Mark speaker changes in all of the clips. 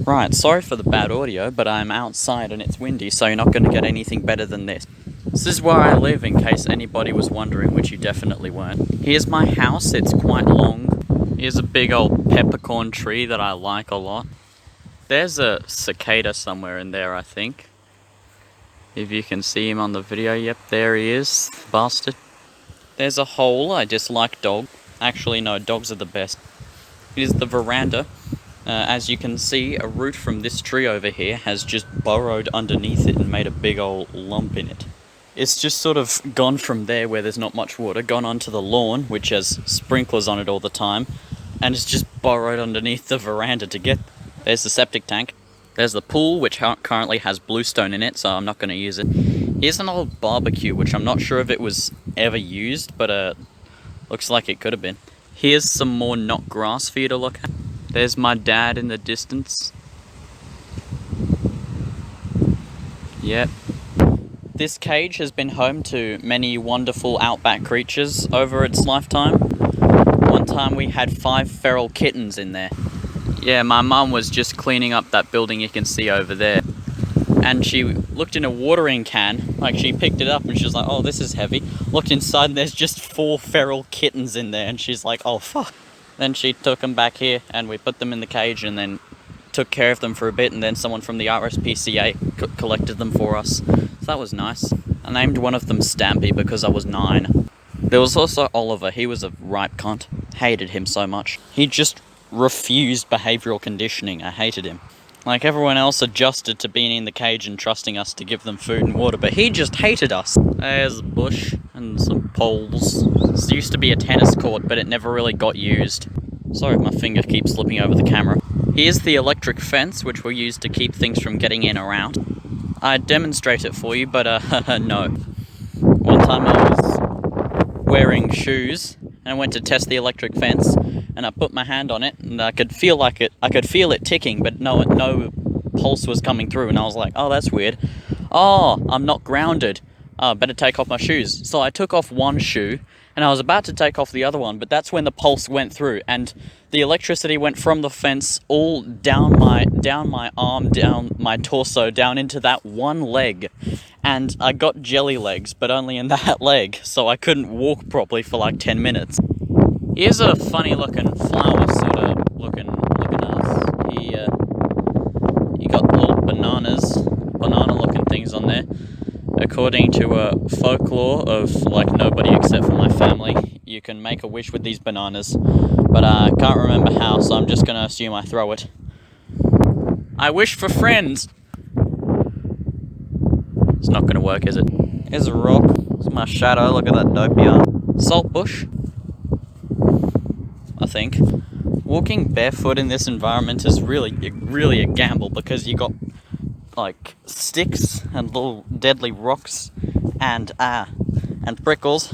Speaker 1: Right, sorry for the bad audio, but I'm outside and it's windy, so you're not going to get anything better than this. This is where I live, in case anybody was wondering, which you definitely weren't. Here's my house, it's quite long. Here's a big old peppercorn tree that I like a lot. There's a cicada somewhere in there, I think. If you can see him on the video, yep, there he is, bastard. There's a hole, I dislike dogs. Actually, no, dogs are the best. Here's the veranda. As you can see, a root from this tree over here has just burrowed underneath it and made a big old lump in it. It's just sort of gone from there where there's not much water, gone onto the lawn, which has sprinklers on it all the time, and it's just burrowed underneath the veranda to get. There's the septic tank. There's the pool, which currently has bluestone in it, so I'm not going to use it. Here's an old barbecue, which I'm not sure if it was ever used, but looks like it could have been. Here's some more knot grass for you to look at. There's my dad in the distance. Yep. This cage has been home to many wonderful outback creatures over its lifetime. One time we had 5 feral kittens in there. Yeah, my mum was just cleaning up that building you can see over there. And she looked in a watering can, like she picked it up and she was like, oh, this is heavy. Looked inside and there's just 4 feral kittens in there and she's like, oh, fuck. Then she took them back here and we put them in the cage and then took care of them for a bit, and then someone from the RSPCA collected them for us. So that was nice. I named one of them Stampy because I was 9. There was also Oliver. He was a ripe cunt. Hated him so much. He just refused behavioural conditioning. I hated him. Like, everyone else adjusted to being in the cage and trusting us to give them food and water, but he just hated us. There's a bush and some poles. This used to be a tennis court, but it never really got used. Sorry if my finger keeps slipping over the camera. Here's the electric fence, which we use to keep things from getting in or out. I'd demonstrate it for you, but no. One time I was wearing shoes, and I went to test the electric fence, and I put my hand on it, and I could feel it ticking, but no pulse was coming through, and I was like, oh, that's weird. Oh, I'm not grounded. Better take off my shoes. So I took off one shoe, and I was about to take off the other one, but that's when the pulse went through, and the electricity went from the fence all down my arm, down my torso, down into that one leg. And I got jelly legs, but only in that leg, so I couldn't walk properly for like 10 minutes. Here's a funny looking flower, sort of looking us. He got little banana looking things on there. According to a folklore of like nobody except for my family, you can make a wish with these bananas, but I can't remember how, so I'm just gonna assume I throw it. I wish for friends. It's not gonna work, is it? Here's a rock. It's my shadow. Look at that dope yarn. Salt bush, I think. Walking barefoot in this environment is really a gamble, because you got like sticks and little deadly rocks and prickles.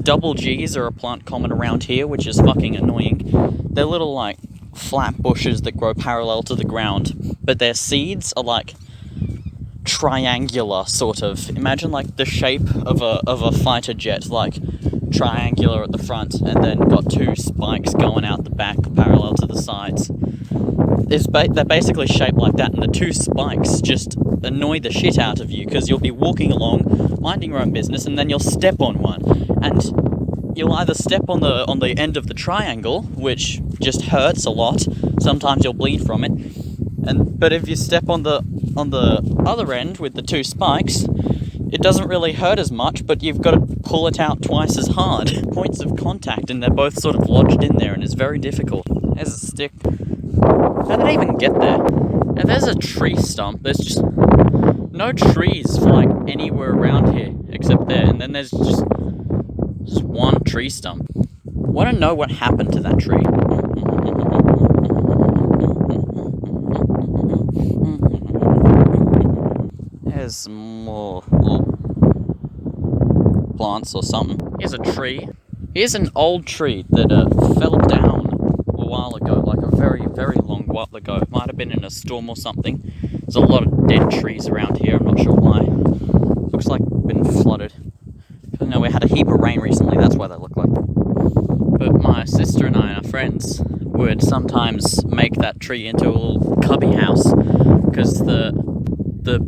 Speaker 1: Double G's are a plant common around here, which is fucking annoying. They're little like flat bushes that grow parallel to the ground, but their seeds are like triangular, sort of. Imagine like the shape of a fighter jet, like triangular at the front, and then got 2 spikes going out the back parallel to the sides. They're basically shaped like that, and the 2 spikes just annoy the shit out of you, because you'll be walking along, minding your own business, and then you'll step on one, and you'll either step on the end of the triangle, which just hurts a lot. Sometimes you'll bleed from it, but if you step on the other end with the 2 spikes, it doesn't really hurt as much, but you've got to pull it out twice as hard. Points of contact, and they're both sort of lodged in there, and it's very difficult. There's a stick. How did I even get there? And there's a tree stump. There's just no trees for like anywhere around here except there, and then there's just one tree stump. Want to know what happened to that tree? There's some more little plants or something. Here's a tree. Here's an old tree that fell down a while ago, like a very, very long while ago. It might have been in a storm or something. There's a lot of dead trees around here. I'm not sure why. Looks like it's been flooded. I know we had a heap of rain recently, that's why they look like. But my sister and I and our friends would sometimes make that tree into a little cubby house, because the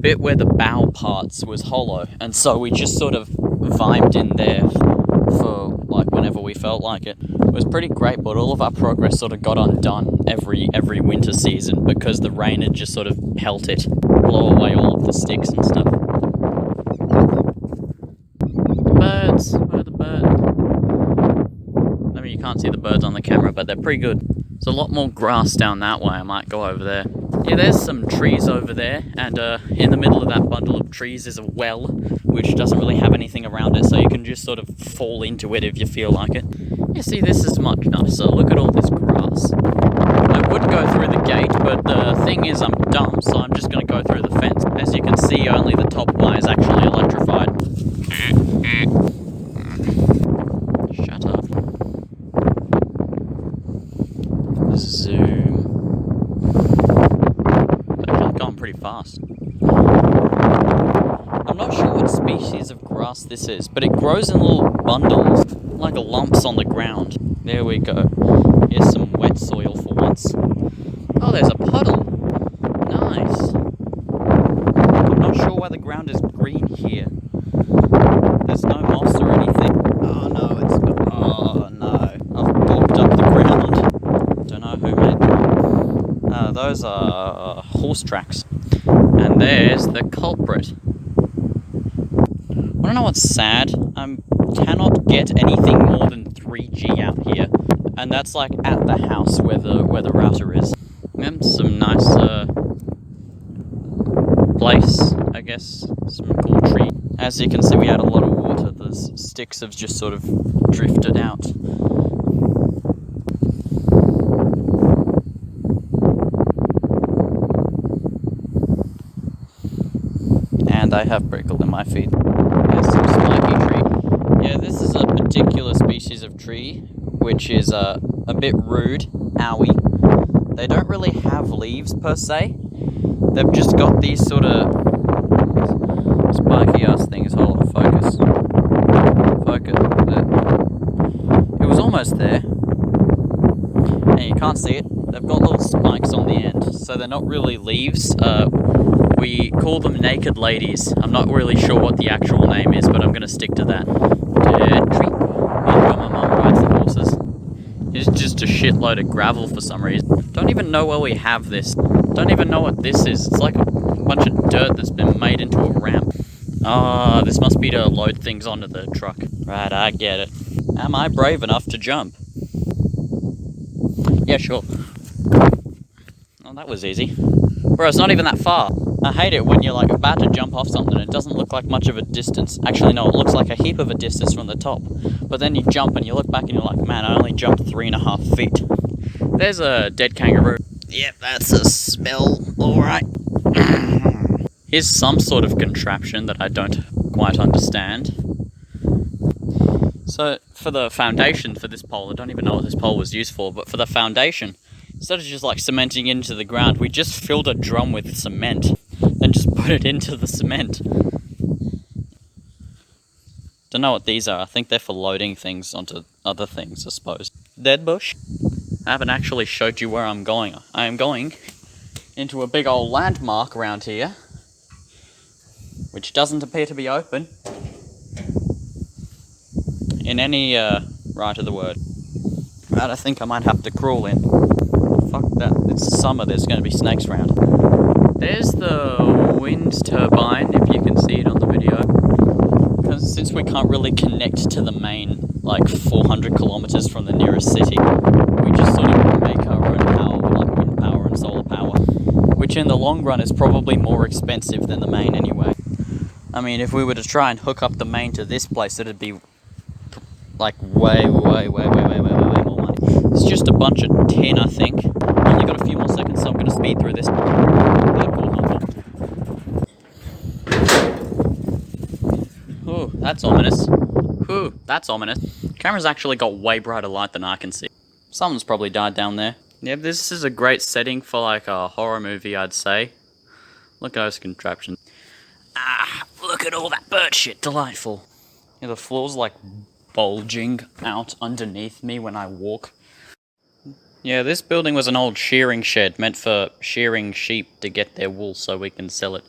Speaker 1: bit where the bow parts was hollow, and so we just sort of vibed in there for like whenever we felt like it. It was pretty great, but all of our progress sort of got undone every winter season because the rain had just sort of pelted, blow away all of the sticks and stuff. Birds, where are the birds? I mean, you can't see the birds on the camera, but they're pretty good. There's a lot more grass down that way. I might go over there. Yeah, there's some trees over there, and in the middle of that bundle of trees is a well, which doesn't really have anything around it, so you can just sort of fall into it if you feel like it. You see, this is much nicer. Look at all this grass. I would go through the gate, but the thing is I'm dumb, so I'm just going to go through the fence. As you can see, only the top wire is actually electrified. Shut up. Zoom. It's actually gone pretty fast. I'm not sure what species of grass this is, but it grows in little bundles, like lumps on the ground. There we go. Here's some wet soil for once. Oh, there's a puddle. Nice. I'm not sure why the ground is green here. There's no moss or anything. Oh no, oh no. I've bulked up the ground. Don't know who made them. Those are horse tracks. And there's the culprit. I don't know what's sad. I cannot get anything more than 3G out here, and that's like at the house where the router is. And some nice place, I guess. Some cool tree. As you can see, we had a lot of water. The sticks have just sort of drifted out. And I have prickle in my feet. There's some spiky tree. Yeah, this is a particular species of tree, which is a bit rude. Owie. They don't really have leaves per se. They've just got these sort of spiky ass things. Hold on, focus. Focus. It was almost there. And you can't see it. They've got little spikes on the end, so they're not really leaves. We call them naked ladies. I'm not really sure what the actual name is, but I'm going to stick to that. Dead tree. Oh, my mum rides the horses. It's just a shitload of gravel for some reason. Don't even know where we have this. Don't even know what this is. It's like a bunch of dirt that's been made into a ramp. Ah, this must be to load things onto the truck. Right, I get it. Am I brave enough to jump? Yeah, sure. Oh, that was easy. Bro, it's not even that far. I hate it when you're like about to jump off something and it doesn't look like much of a distance. Actually, no, it looks like a heap of a distance from the top. But then you jump and you look back and you're like, man, I only jumped 3.5 feet. There's a dead kangaroo. Yep, that's a smell. Alright. Here's some sort of contraption that I don't quite understand. So, for the foundation for this pole, I don't even know what this pole was used for, but for the foundation, instead of just like cementing into the ground, we just filled a drum with cement and just put it into the cement. Don't know what these are. I think they're for loading things onto other things, I suppose. Dead bush? I haven't actually showed you where I'm going. I am going into a big old landmark around here, which doesn't appear to be open in any right of the word. Right, I think I might have to crawl in. Fuck that, it's summer, there's going to be snakes around. There's the wind turbine, if you can see it on the video. Because since we can't really connect to the main, like 400 kilometers from the nearest city, we just sort of make our own power, like wind power and solar power. Which in the long run is probably more expensive than the main anyway. I mean, if we were to try and hook up the main to this place, it'd be like way more money. It's just a bunch of tin, I think. Only got a few more seconds, so I'm going to speed through this. Ooh, that's ominous. Ooh, that's ominous. Camera's actually got way brighter light than I can see. Someone's probably died down there. Yeah, this is a great setting for like a horror movie, I'd say. Look at those contraptions. Ah, look at all that bird shit. Delightful. Yeah, the floor's like bulging out underneath me when I walk. Yeah, this building was an old shearing shed meant for shearing sheep to get their wool so we can sell it.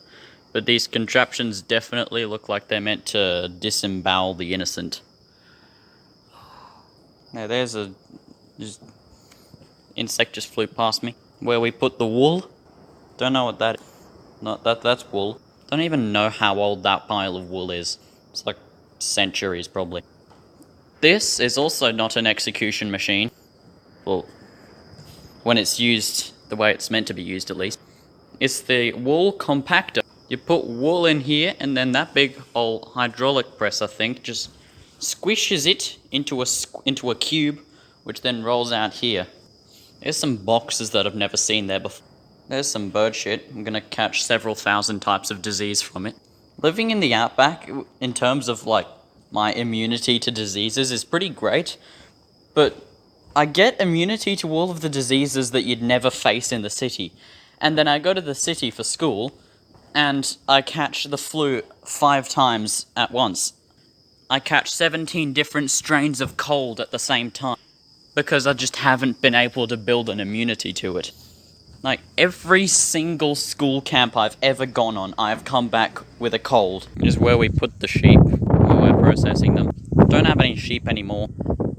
Speaker 1: But these contraptions definitely look like they're meant to disembowel the innocent. Now there's a insect just flew past me. Where we put the wool. Don't know what that is. Not that's wool. Don't even know how old that pile of wool is. It's like centuries probably. This is also not an execution machine. Well, when it's used the way it's meant to be used at least. It's the wool compactor. You put wool in here and then that big old hydraulic press, I think, just squishes it into a cube, which then rolls out here. There's some boxes that I've never seen there before. There's some bird shit. I'm gonna catch several thousand types of disease from it. Living in the outback, in terms of like my immunity to diseases, is pretty great, but I get immunity to all of the diseases that you'd never face in the city. And then I go to the city for school, and I catch the flu 5 times at once. I catch 17 different strains of cold at the same time, because I just haven't been able to build an immunity to it. Like, every single school camp I've ever gone on, I've come back with a cold. It is where we put the sheep, where we're processing them. Don't have any sheep anymore.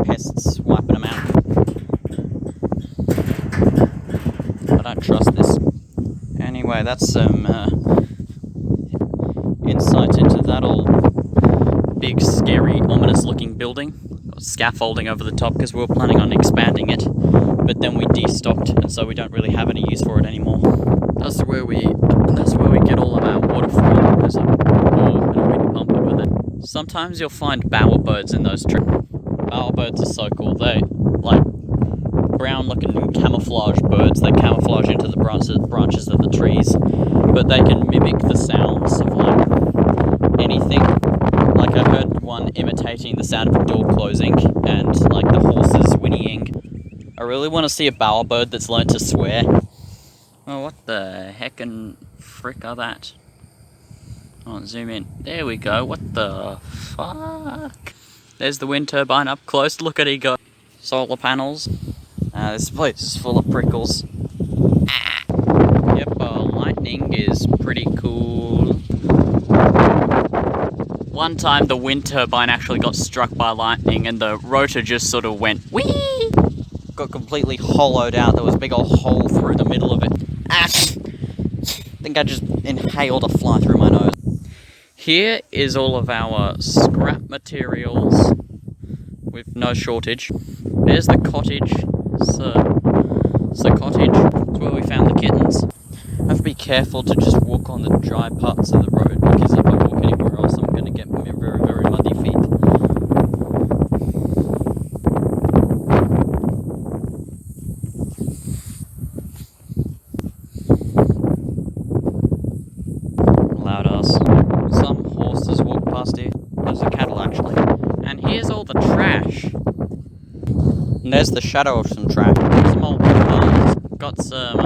Speaker 1: Pests wiping them out. I don't trust this. Anyway, that's some insight into that old big, scary, ominous-looking building. Got scaffolding over the top because we were planning on expanding it, but then we destocked, and so we don't really have any use for it anymore. That's where we get all of our water from. There's a and a wind pump over there. Sometimes you'll find bowerbirds in those trees. Bowerbirds are so cool. They like brown-looking camouflage birds. They camouflage into the branches of the trees, but they can mimic the sounds of like anything. Like I heard one imitating the sound of a door closing and like the horses whinnying. I really want to see a bowerbird that's learned to swear. Oh, what the heckin' frick are that? Oh, zoom in. There we go. What the fuck? There's the wind turbine up close. Look at it go. Solar panels. This place is full of prickles. Yep, lightning is pretty cool. One time the wind turbine actually got struck by lightning and the rotor just sort of went whee! Got completely hollowed out. There was a big old hole through the middle of it. I think I just inhaled a fly through my nose. Here is all of our scrap materials with no shortage. There's the cottage. It's a cottage. It's where we found the kittens. I have to be careful to just walk on the dry parts of the road, because if I walk anywhere else I'm going to get very, very muddy feet. Loud ass. Some horses walk past here. There's a cattle actually. And here's all the trash. And there's the shadow of some trash. Some old cars. Got some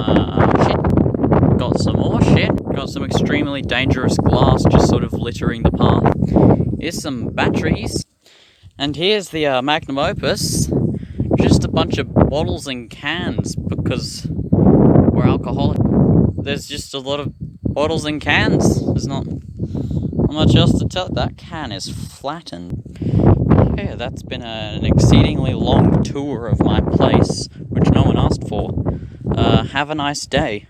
Speaker 1: shit. Got some more shit. Got some extremely dangerous glass just sort of littering the path. Here's some batteries. And here's the magnum opus. Just a bunch of bottles and cans because we're alcoholic. There's just a lot of bottles and cans. There's not much else to tell. That can is flattened. Yeah, that's been an exceedingly long tour of my place, which no one asked for. Have a nice day.